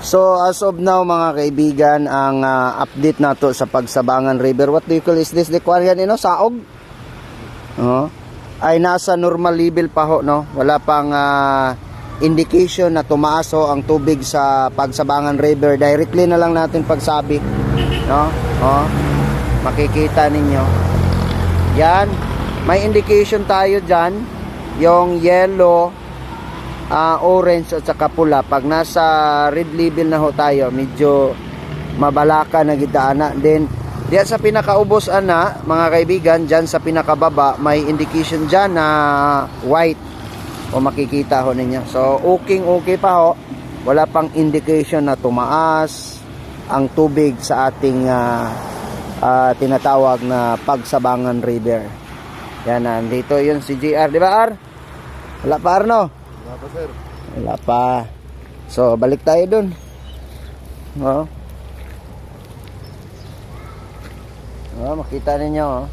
So as of now mga kaibigan, ang update nato sa Pagsabangan River, what do you call is this? The yan, saog? Ay nasa normal level pa ho, no? Wala pang indication na tumaas ho ang tubig sa Pagsabangan River. Directly na lang natin pagsabi, no? Makikita ninyo. Yan, may indication tayo dyan, yung yellow, orange at saka pula. Pag nasa red level na ho tayo, medyo mabalaka na gitaana. Then diyan sa pinakaubos mga kaibigan, diyan sa pinakababa may indication diyan na white, o makikita ho ninyo. So okay pa ho, wala pang indication na tumaas ang tubig sa ating tinatawag na Pagsabangan River. Yan, nandito yun si GR, di ba R? Wala pa R, no? Wala pa, sir. Wala pa. So, balik tayo dun. Makita ninyo,